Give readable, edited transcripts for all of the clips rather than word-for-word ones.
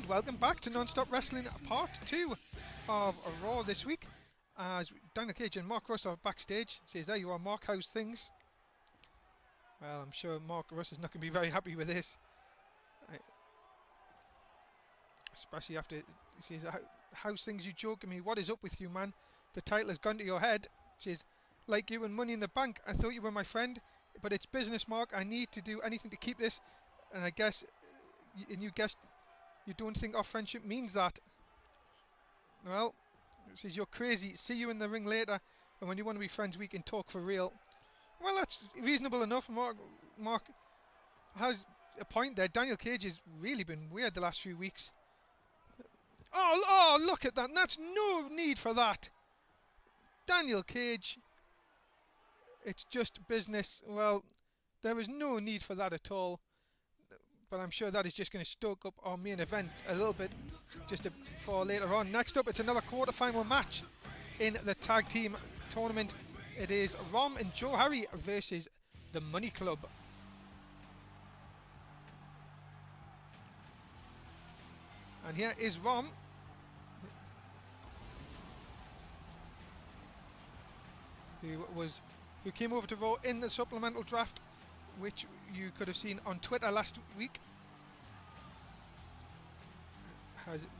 welcome back to Non-Stop Wrestling Part 2 of Raw this week, as Daniel Cage and Mark Russ are backstage. Says, there you are, Mark, how's things? Well, I'm sure Mark Russ is not going to be very happy with this, especially after he says, how's things, you joking me? What is up with you, man? The title has gone to your head. She says, like you and Money in the Bank, I thought you were my friend, but it's business, Mark. I need to do anything to keep this, and I guess, and you guessed, you don't think our friendship means that. Well, says, you're crazy. See you in the ring later, and when you want to be friends, we can talk for real. Well, that's reasonable enough. Mark has a point there. Daniel Cage has really been weird the last few weeks. Oh, look at that. That's no need for that. Daniel Cage, it's just business. Well, there is no need for that at all. But I'm sure that is just going to stoke up our main event a little bit just for later on. Next up, it's another quarter-final match in the tag team tournament. It is Rom and Joe Harry versus the Money Club. And here is Rom, who came over to Raw in the supplemental draft, which you could have seen on Twitter last week.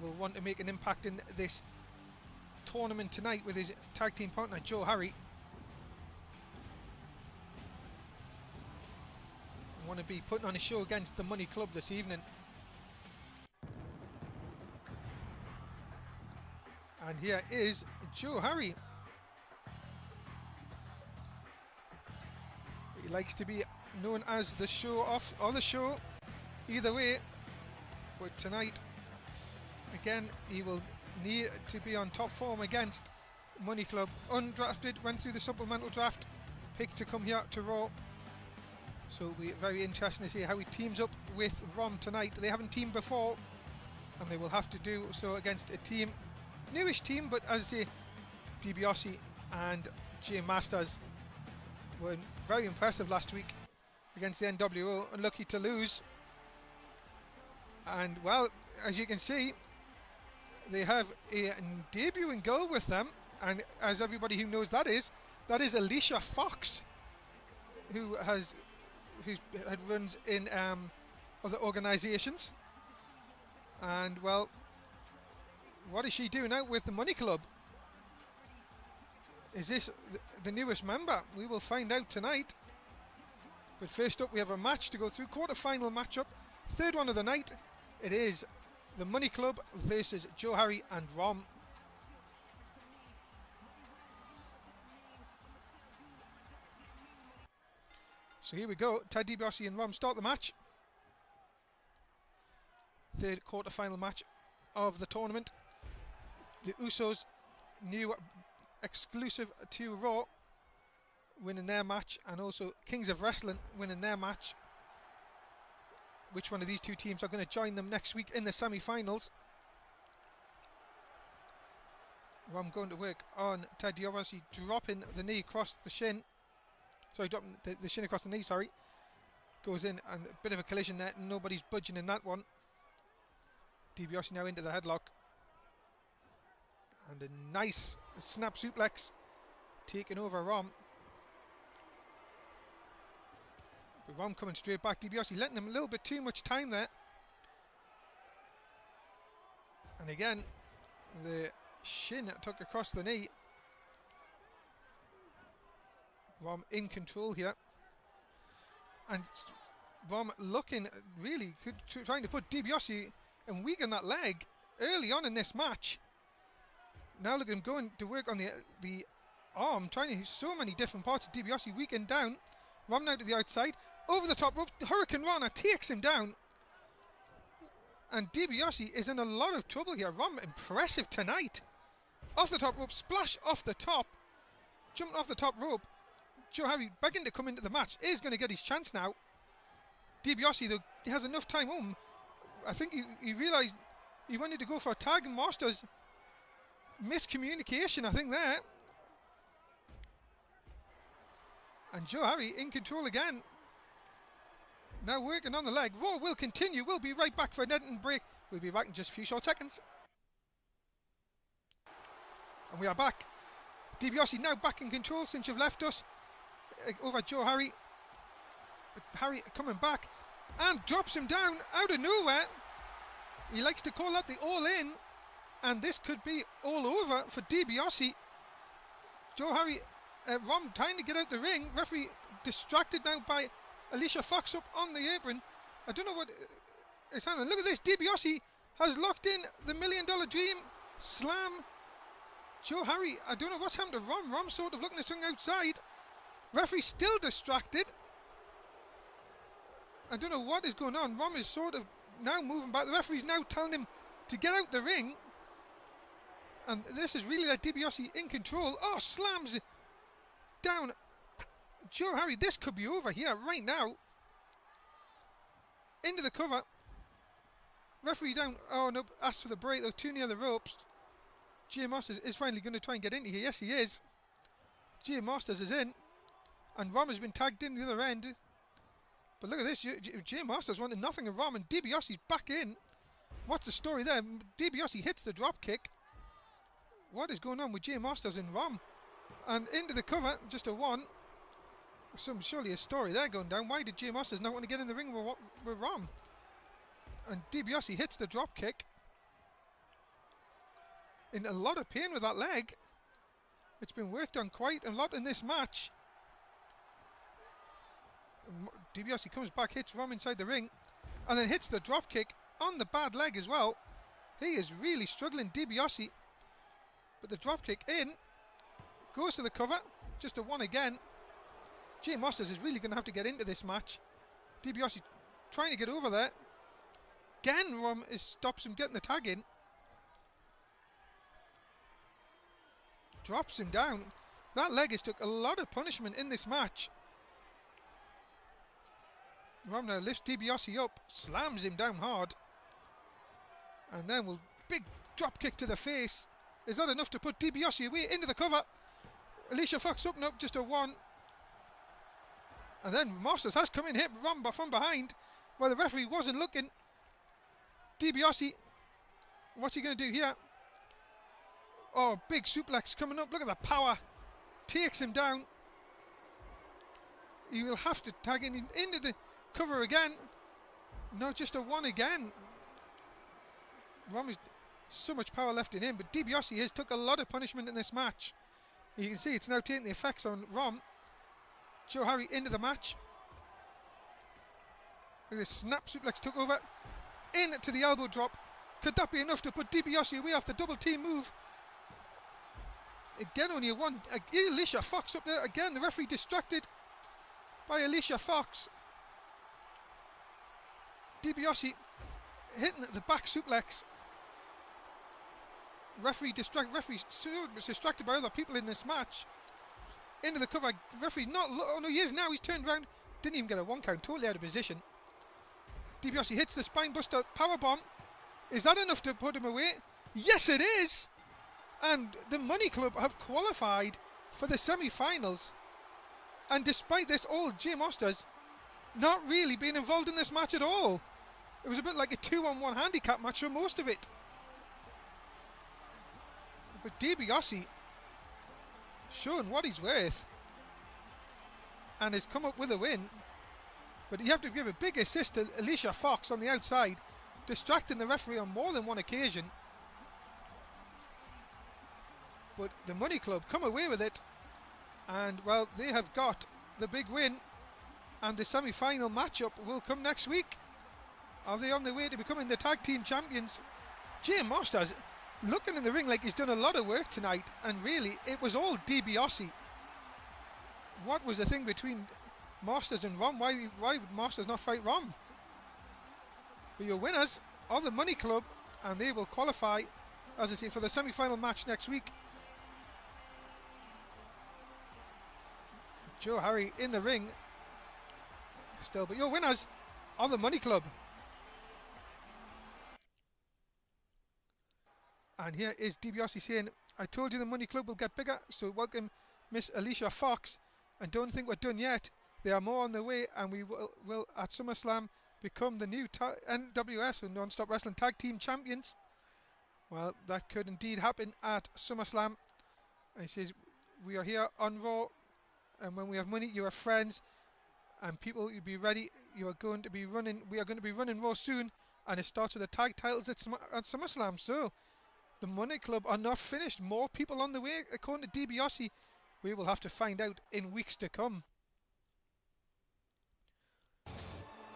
Will want to make an impact in this tournament tonight with his tag team partner Joe Harry. Want to be putting on a show against the Money Club this evening. And here is Joe Harry. He likes to be known as the show off or the show, either way, but tonight again he will need to be on top form against Money Club. Undrafted, went through the supplemental draft, picked to come here to Raw, so it'll be very interesting to see how he teams up with Rom tonight. They haven't teamed before, and they will have to do so against a team, newish team, but as I say, DiBiase and Jay Masters were very impressive last week against the NWO, unlucky to lose. And well, as you can see, they have a debuting girl with them, and as everybody who knows that is Alicia Fox, who runs in other organisations. And well, what is she doing out with the Money Club? Is this the newest member? We will find out tonight. But first up, we have a match to go through, quarter-final matchup, third one of the night. It is the Money Club versus Joe Harry and Rom. So here we go. Ted DiBiase and Rom start the match. Third quarter-final match of the tournament. The Usos, new exclusive to Raw, winning their match, and also Kings of Wrestling winning their match. Which one of these two teams are going to join them next week in the semi-finals? Rom going to work on Ted DiBiase, dropping the knee across the shin. Sorry, dropping the shin across the knee, sorry. Goes in, and a bit of a collision there. Nobody's budging in that one. DiBiase now into the headlock. And a nice snap suplex, taking over Rom. But Rom coming straight back. DiBiase letting him a little bit too much time there. And again, the shin took across the knee. Rom in control here. And Rom looking really trying to put DiBiase and weaken that leg early on in this match. Now look at him going to work on the arm, trying to so many different parts of DiBiase, weakened down. Rom now to the outside, over the top rope, Hurricane Rana takes him down. And DiBiase is in a lot of trouble here. Rom impressive tonight. Off the top rope, splash off the top, jumping off the top rope. Joe Harry begging to come into the match, is going to get his chance now. DiBiase though, he has enough time home. I think he realised he wanted to go for a tag, and Masters miscommunication, I think, there. And Joe Harry in control again. Now working on the leg. Raw will continue. We'll be right back for an editing break. We'll be back in just a few short seconds. And we are back. DiBiase now back in control since you've left us. Over Joe Harry. Harry coming back and drops him down out of nowhere. He likes to call that the all in, and this could be all over for DiBiase. Joe Harry, Rom trying to get out the ring. Referee distracted now by Alicia Fox up on the apron. I don't know what is happening. Look at this. DiBiase has locked in the $1 Million Dream Slam. Joe Harry, I don't know what's happened to Rom. Rom's sort of looking at something outside. Referee still distracted. I don't know what is going on. Rom is sort of now moving back. The referee's now telling him to get out the ring. And this is really like DiBiase in control. Oh, slams down Joe Harry. This could be over here right now. Into the cover. Referee down. Oh no, asked for the break though, too near the ropes. Jay Masters is finally going to try and get into here. Yes, he is. Jay Masters is in. And Rom has been tagged in the other end. But look at this. Jay Masters wanted nothing of Rom, and DiBiase's back in. What's the story there? DiBiase hits the drop kick. What is going on with Jay Masters and Rom? And into the cover, just a one. Surely a story there going down. Why did Jay Masters not want to get in the ring with Rom? And DiBiase hits the drop kick. In a lot of pain with that leg. It's been worked on quite a lot in this match. DiBiase comes back, hits Rom inside the ring, and then hits the drop kick on the bad leg as well. He is really struggling, DiBiase. But the drop kick in, goes to the cover, just a one again. Jay Masters is really going to have to get into this match. DiBiase trying to get over there. Again, Rom stops him getting the tag in. Drops him down. That leg has took a lot of punishment in this match. Rom now lifts DiBiase up, slams him down hard. And then will big drop kick to the face. Is that enough to put DiBiase away into the cover? Alicia Fox up, nope, just a one. And then Masters has come in, hit Rom from behind, where the referee wasn't looking. DiBiase, what's he going to do here? Oh, big suplex coming up. Look at the power. Takes him down. He will have to tag in into the cover again. No, just a one again. Rom is so much power left in him, but DiBiase has took a lot of punishment in this match. You can see it's now taking the effects on Rom. Joe Harry into the match. Look at this snap suplex took over. Into the elbow drop. Could that be enough to put DiBiase away off the double team move? Again, only a one. Alicia Fox up there again. The referee distracted by Alicia Fox. DiBiase hitting the back suplex. Referee was distracted by other people in this match. Into the cover. Referee's not. Oh no, he is now. He's turned around. Didn't even get a one count. Totally out of position. DiBiase hits the spinebuster powerbomb. Is that enough to put him away? Yes, it is. And the Money Club have qualified for the semi-finals. And despite this, all Jay Masters not really being involved in this match at all. It was a bit like a 2-on-1 handicap match for most of it. But DiBiase showing what he's worth and has come up with a win. But you have to give a big assist to Alicia Fox on the outside, distracting the referee on more than one occasion. But the Money Club come away with it, and well, they have got the big win, and the semi-final matchup will come next week. Are they on their way to becoming the tag team champions? Jay Masters looking in the ring like he's done a lot of work tonight, and really it was all DiBiase. What was the thing between Masters and Rom? Why would Masters not fight Rom? But your winners are the Money Club, and they will qualify, as I say, for the semi-final match next week. Joe Harry in the ring still, but your winners are the Money Club. And here is DiBiase saying, I told you the Money Club will get bigger, so welcome Miss Alicia Fox, and don't think we're done yet. There are more on the way, and we will at SummerSlam become the new NWS, or Non-Stop Wrestling Tag Team Champions. Well, that could indeed happen at SummerSlam. And he says, we are here on Raw, and when we have money, you are friends, and people, you'll be ready. You are going to be running. We are going to be running Raw soon, and it starts with the tag titles at SummerSlam. So the Money Club are not finished. More people on the way, according to DiBiase. We will have to find out in weeks to come.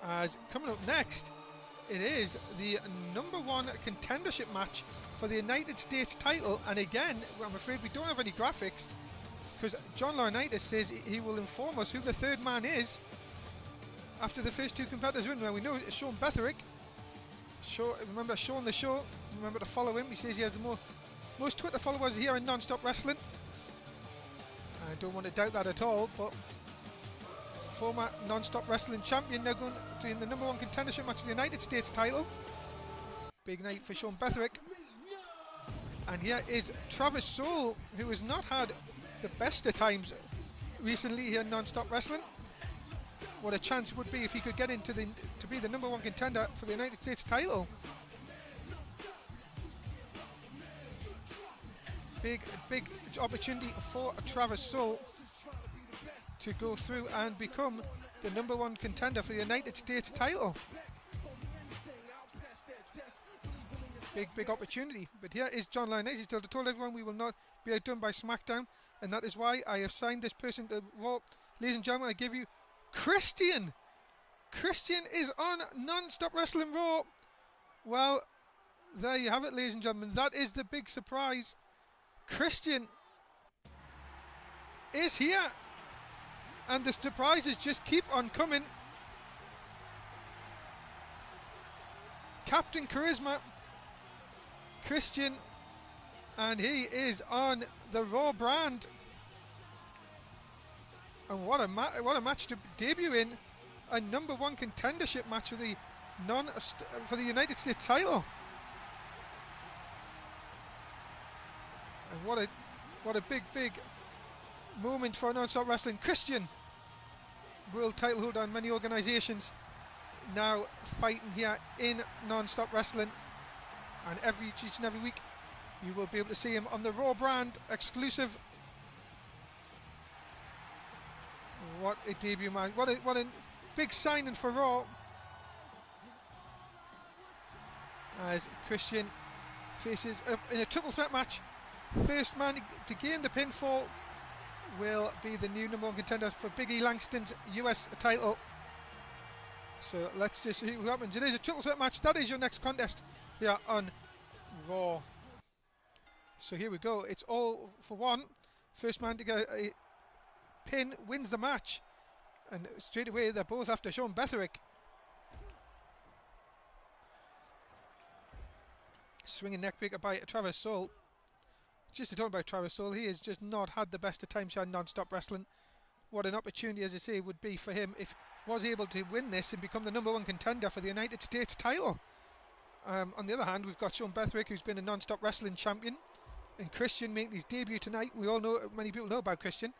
As coming up next, it is the #1 contendership match for the United States title. And again, I'm afraid we don't have any graphics, because John Laurinaitis says he will inform us who the third man is after the first two competitors win. Well, we know it's Sean Betherick. Remember Sean the Show, remember to follow him. He says he has the most Twitter followers here in Non-Stop Wrestling. I don't want to doubt that at all, but former Non-Stop Wrestling champion now going to in the #1 contendership match for the United States title. Big night for Sean Betherick. And here is Travis Soule, who has not had the best of times recently here in Non-Stop Wrestling. What a chance it would be if he could get into to be the #1 contender for the United States title. Big opportunity for Travis Soule to go through and become the #1 contender for the United States title. Big opportunity. But here is John Laurinaitis. He's told everyone we will not be outdone by SmackDown, and that is why I have signed this person to Raw. Ladies and gentlemen, I give you Christian. Christian is on Non-Stop Wrestling Raw. Well, there you have it, ladies and gentlemen. That is the big surprise. Christian is here, and the surprises just keep on coming. Captain Charisma, Christian, and he is on the Raw brand. And what a match to debut in, a #1 contendership match for the United States title. And what a big moment for Non-Stop Wrestling. Christian, world title holder on many organizations, now fighting here in Non-Stop Wrestling. And each and every week you will be able to see him on the Raw brand exclusive. What a debut, man. What a big signing for Raw. As Christian faces in a triple threat match. First man to gain the pinfall will be the new #1 contender for Big E Langston's US title. So let's just see what happens. It is a triple threat match. That is your next contest here on Raw. So here we go. It's all for one. First man to get a pin wins the match. And straight away they're both after Sean Betherick. Swinging neckbreaker by Travis Soule. Just to talk about Travis Soule, he has just not had the best of times on Non-Stop Wrestling. What an opportunity, as I say, would be for him if he was able to win this and become the #1 contender for the United States title. On the other hand, we've got Sean Betherick, who's been a Non-Stop Wrestling champion, and Christian making his debut tonight. We all know, many people know about Christian.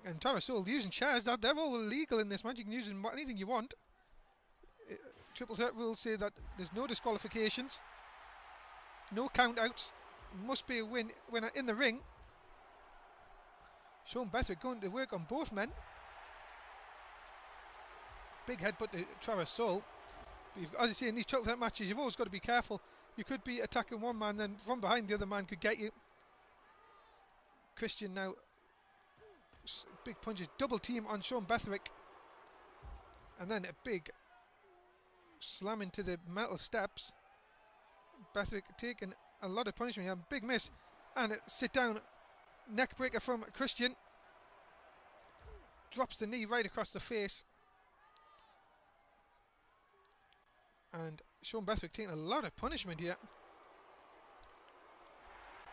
And Travis Soule using chairs, they're all illegal in this match. You can use anything you want. Triple threat rules say that there's no disqualifications, no count-outs. Must be a winner in the ring. Sean Betherick going to work on both men. Big headbutt to Travis Soule. But as I say, in these triple threat matches, you've always got to be careful. You could be attacking one man, then from behind the other man could get you. Christian now, big punches, double team on Sean Betherick. And then a big slam into the metal steps. Betherick taking a lot of punishment here. Big miss. And a sit down neck breaker from Christian. Drops the knee right across the face. And Sean Betherick taking a lot of punishment here.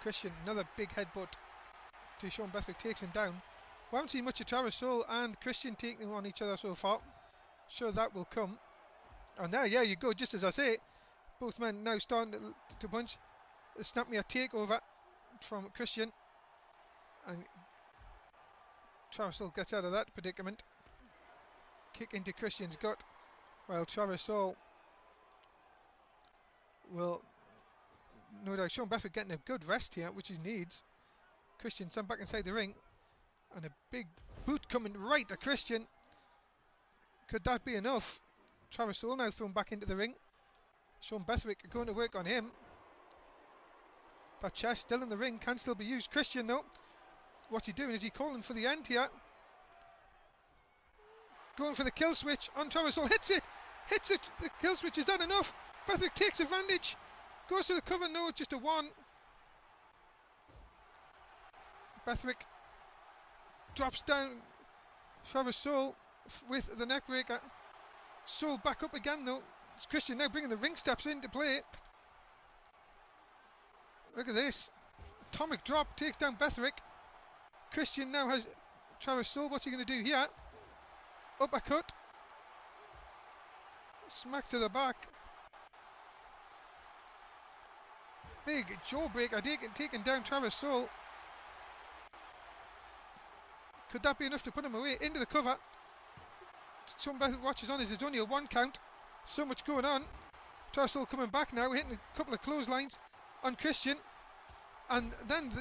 Christian, another big headbutt to Sean Betherick, takes him down. We haven't seen much of Travis Soule and Christian taking on each other so far. Sure, that will come. And there, yeah, you go, just as I say. Both men now starting to punch. Snap me a takeover from Christian. And Travis Soule gets out of that predicament. kick into Christian's gut, while Travis Soul will no doubt Sean Bethwick getting a good rest here, which he needs. Christian sent back inside the ring, and a big boot coming right at Christian. Could that be enough? Travis Soul now thrown back into the ring. Sean Bethwick going to work on him. That chest still in the ring, can still be used. Christian though, what's he doing? Is he calling for the end here? Going for the kill switch on Travis Soul. Hits it! Hits it! The kill switch, is that enough? Bethwick takes advantage. Goes to the cover, no, just a one. Bethwick drops down Travis Soul with the neckbreaker. Soul back up again though. It's Christian now bringing the ring steps into play. Look at this. Atomic drop takes down Bethwick. Christian now has Travis Soul. What's he going to do here? Uppercut. Smack to the back. Big jawbreaker taking down Travis Soul. Could that be enough to put him away? Into the cover. Some Bethwick watches on as it's only a one count. So much going on. Travis Soul coming back now, hitting a couple of clotheslines on Christian. And then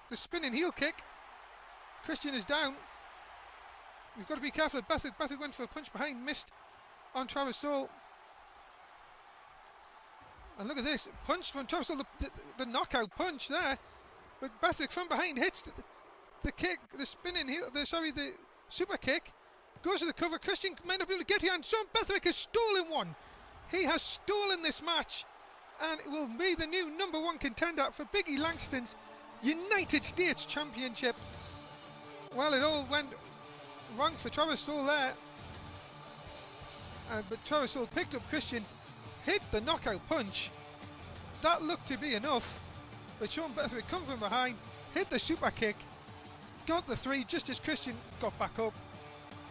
the spinning heel kick. Christian is down. We've got to be careful of Bethwick. Bethwick went for a punch behind, missed on Travis Soul. And look at this, punch from Travis Soul, the knockout punch there. But Bethwick from behind hits the kick, the spinning heel, the super kick. Goes to the cover. Christian might not be able to get here, and Sean Bethwick has stolen one. He has stolen this match, and it will be the new #1 contender for Biggie Langston's United States Championship. Well, it all went wrong for Travis Soul there, but Travis Soul picked up Christian, hit the knockout punch. That looked to be enough, but Sean Bethwick come from behind, hit the super kick, got the 3 just as Christian got back up.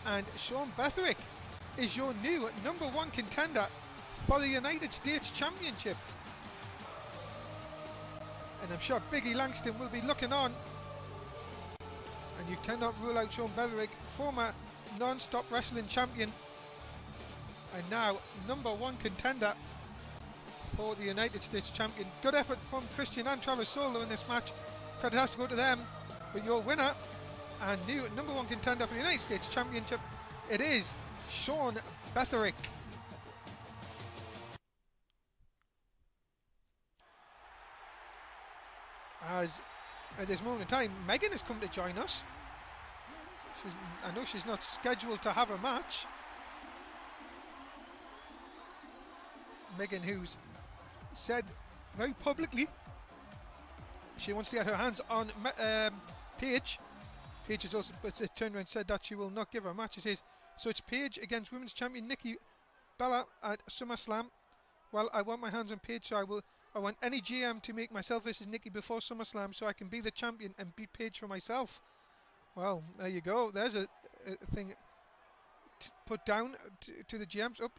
And Sean Bethwick is your new #1 contender for the United States Championship. And I'm sure Biggie Langston will be looking on. And you cannot rule out Sean Bethwick, former non-stop wrestling champion. And now #1 contender for the United States Champion. Good effort from Christian and Travis Soul in this match. Credit has to go to them. But your winner and new #1 contender for the United States Championship, it is Sean Bethwick. As at this moment in time, Megan has come to join us. I know she's not scheduled to have a match. Megan, who's said very publicly she wants to get her hands on Paige. Paige has also turned around and said that she will not give her a match. She says, so it's Paige against Women's Champion Nikki Bella at SummerSlam. Well, I want my hands on Paige, so I want any GM to make myself versus Nikki before SummerSlam so I can be the champion and beat Paige for myself. Well, there you go. There's a thing put down to the GMs. Up,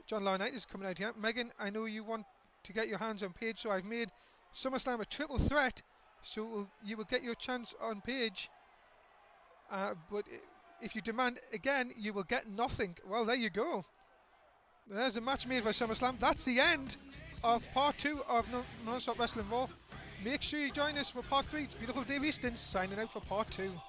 John Laurinaitis is coming out here. Megan, I know you want to get your hands on Paige, so I've made SummerSlam a triple threat, so you will get your chance on Paige. But if you demand again, you will get nothing. Well, there you go. There's a match made for SummerSlam. That's the end of part 2 of Non-Stop Wrestling Raw. Make sure you join us for part 3. It's beautiful Dave Easton signing out for part 2.